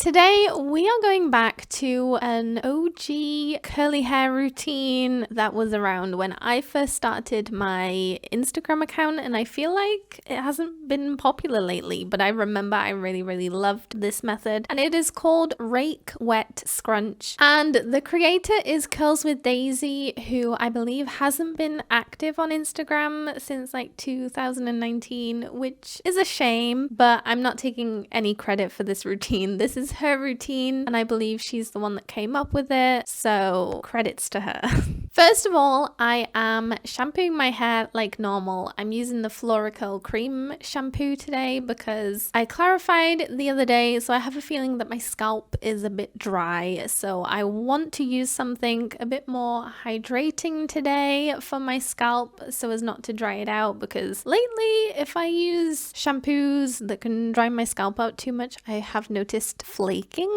Today we are going back to an OG curly hair routine that was around when I first started my Instagram account, and I feel like it hasn't been popular lately, but I remember I really loved this method, and it is called Rake Wet Scrunch, and the creator is Curls with Daisy, who I believe hasn't been active on Instagram since like 2019, which is a shame, but I'm not taking any credit for this routine. This is her routine, and I believe she's the one that came up with it, so credits to her. First of all, I am shampooing my hair like normal. I'm using the Floricurl Cream shampoo today because I clarified the other day, so I have a feeling that my scalp is a bit dry, so I want to use something a bit more hydrating today for my scalp so as not to dry it out, because lately if I use shampoos that can dry my scalp out too much, I have noticed flaking,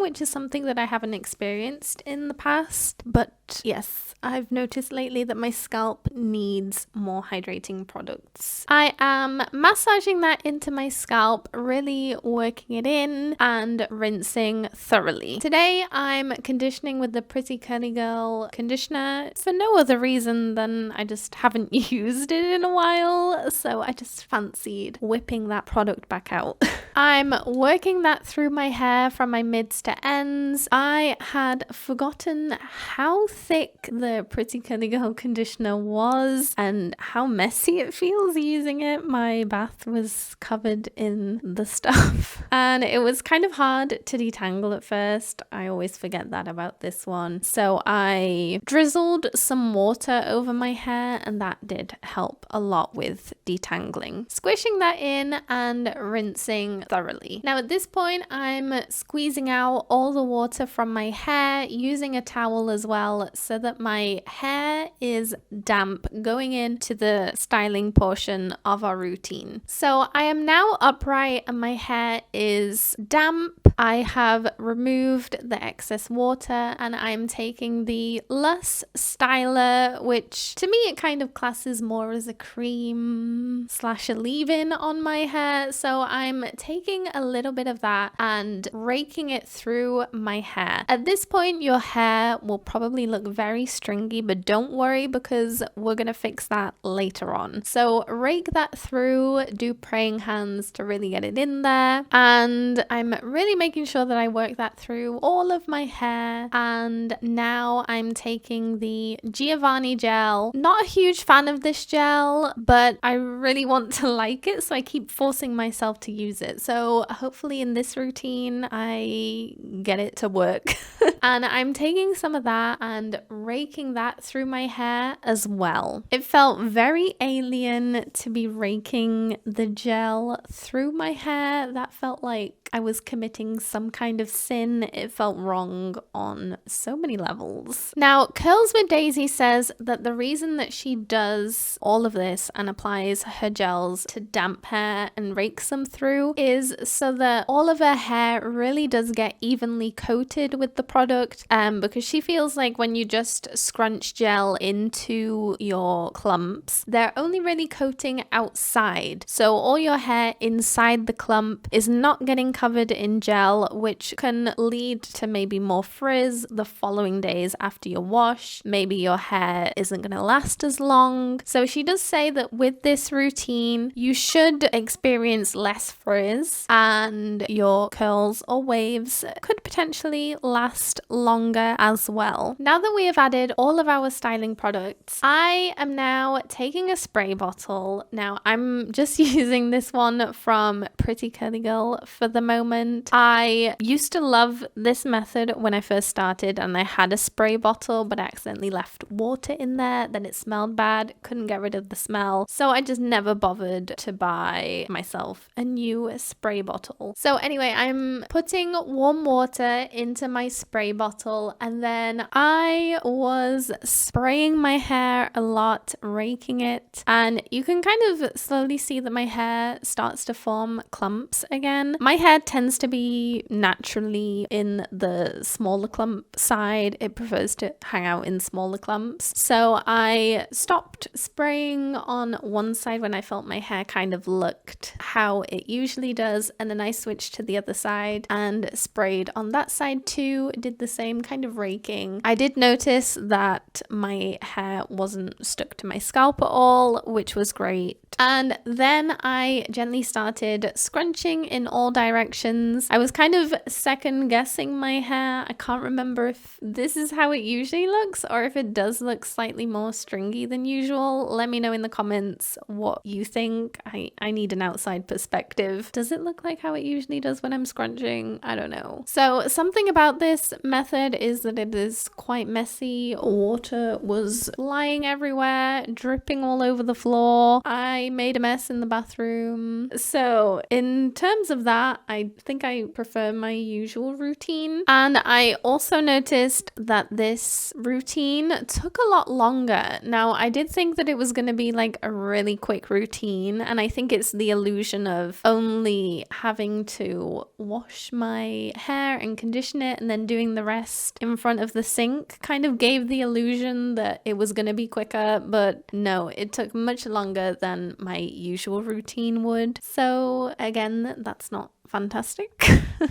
which is something that I haven't experienced in the past. But yes, I've noticed lately that my scalp needs more hydrating products. I am massaging that into my scalp, really working it in and rinsing thoroughly. Today I'm conditioning with the Pretty Curly Girl conditioner for no other reason than I just haven't used it in a while, so I just fancied whipping that product back out. I'm working that through my hair from my mids to ends. I had forgotten how thick the Pretty Curly Girl conditioner was and how messy it feels using it. My bath was covered in the stuff and it was kind of hard to detangle at first. I always forget that about this one. So I drizzled some water over my hair, and that did help a lot with detangling. Squishing that in and rinsing thoroughly. Now at this point I'm squeezing out all the water from my hair using a towel as well, so that my hair is damp going into the styling portion of our routine. So I am now upright and my hair is damp. I have removed the excess water and I'm taking the Lush styler, which to me it kind of classes more as a cream slash a leave-in on my hair. So I'm taking a little bit of that and raking it through my hair. At this point your hair will probably look very stringy, but don't worry because we're gonna fix that later on. So rake that through, do praying hands to really get it in there, and I'm really making sure that I work that through all of my hair. And now I'm taking the Giovanni gel. Not a huge fan of this gel, but I really want to like it, so I keep forcing myself to use it. So hopefully in this routine I get it to work. And I'm taking some of that and raking that through my hair as well. It felt very alien to be raking the gel through my hair. That felt like I was committing some kind of sin. It felt wrong on so many levels. Now, Curls with Daisy says that the reason that she does all of this and applies her gels to damp hair and rakes them through is so that all of her hair really does get evenly coated with the product, because she feels like when you just scrunch gel into your clumps, they're only really coating outside. So all your hair inside the clump is not getting covered in gel, which can lead to maybe more frizz the following days after your wash. Maybe your hair isn't going to last as long. So she does say that with this routine, you should experience less frizz and your curls or waves could potentially last longer as well. Now that we have added all of our styling products, I am now taking a spray bottle. Now I'm just using this one from Pretty Curly Girl for the moment. I used to love this method when I first started, and I had a spray bottle, but I accidentally left water in there. Then it smelled bad, couldn't get rid of the smell, so I just never bothered to buy myself a new spray bottle. So anyway, I'm putting warm water into my spray spray bottle, and then I was spraying my hair a lot, raking it, and you can kind of slowly see that my hair starts to form clumps again. My hair tends to be naturally in the smaller clump side. It prefers to hang out in smaller clumps. So I stopped spraying on one side when I felt my hair kind of looked how it usually does, and then I switched to the other side and sprayed on that side too. Did the same kind of raking. I did notice that my hair wasn't stuck to my scalp at all, which was great. And then I gently started scrunching in all directions. I was kind of second guessing my hair. I can't remember if this is how it usually looks or if it does look slightly more stringy than usual. Let me know in the comments what you think. I need an outside perspective. Does it look like how it usually does when I'm scrunching? I don't know. So something about this method is that it is quite messy. Water was flying everywhere, dripping all over the floor. I made a mess in the bathroom. So in terms of that, I think I prefer my usual routine. And I also noticed that this routine took a lot longer. Now, I did think that it was going to be like a really quick routine, and I think it's the illusion of only having to wash my hair and condition it and then doing the rest in front of the sink kind of gave the illusion that it was going to be quicker, but no, it took much longer than my usual routine would. So again, that's not fantastic.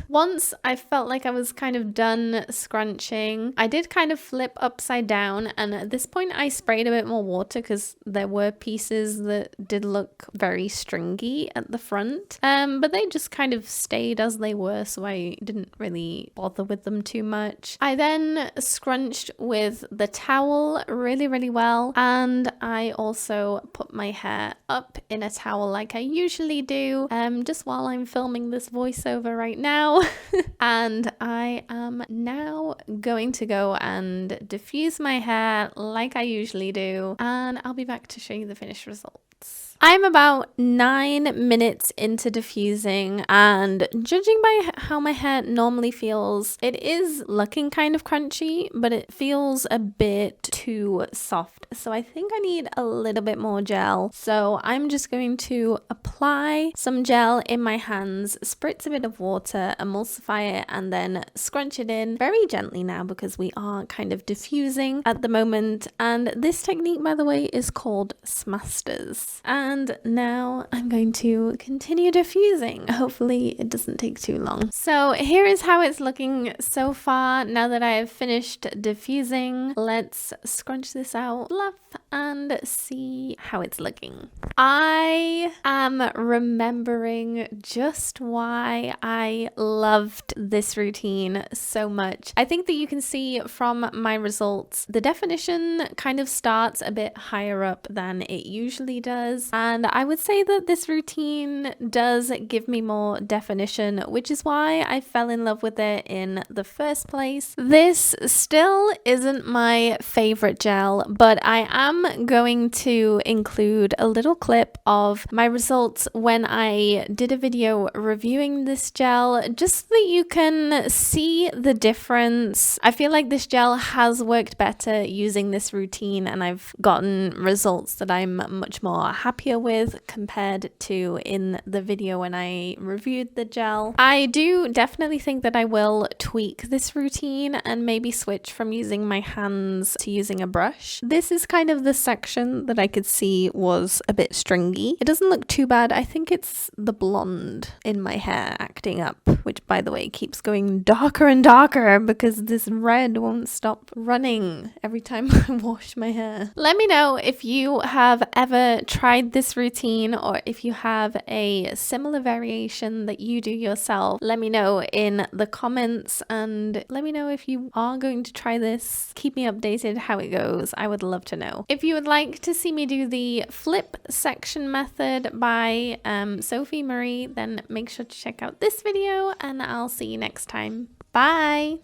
Once I felt like I was kind of done scrunching, I did kind of flip upside down, and at this point I sprayed a bit more water because there were pieces that did look very stringy at the front, but they just kind of stayed as they were, so I didn't really bother with them too much. I then scrunched with the towel really well, and I also put my hair up in a towel like I usually do, just while I'm filming this voiceover right now. And I am now going to go and diffuse my hair like I usually do, and I'll be back to show you the finished results. I'm about 9 minutes into diffusing, and judging by how my hair normally feels, it is looking kind of crunchy, but it feels a bit too soft. So I think I need a little bit more gel. So I'm just going to apply some gel in my hands, spritz a bit of water, emulsify it, and then scrunch it in very gently now because we are kind of diffusing at the moment. And this technique, by the way, is called Smasters. And now I'm going to continue diffusing. Hopefully it doesn't take too long. So here is how it's looking so far. Now that I have finished diffusing, let's scrunch this out, fluff, and see how it's looking. I am remembering just why I loved this routine so much. I think that you can see from my results, the definition kind of starts a bit higher up than it usually does. And I would say that this routine does give me more definition, which is why I fell in love with it in the first place. This still isn't my favorite gel, but I am going to include a little clip of my results when I did a video reviewing this gel, just so that you can see the difference. I feel like this gel has worked better using this routine, and I've gotten results that I'm much more happier with compared to in the video when I reviewed the gel. I do definitely think that I will tweak this routine and maybe switch from using my hands to using a brush. This is kind of the section that I could see was a bit stringy. It doesn't look too bad. I think it's the blonde in my hair acting up, which by the way keeps going darker and darker because this red won't stop running every time I wash my hair. Let me know if you have ever tried this routine or if you have a similar variation that you do yourself. Let me know in the comments, and let me know if you are going to try this. Keep me updated how it goes. I would love to know. If you would like to see me do the flip section method by Sophie Marie, then make sure to check out this video, and I'll see you next time. Bye!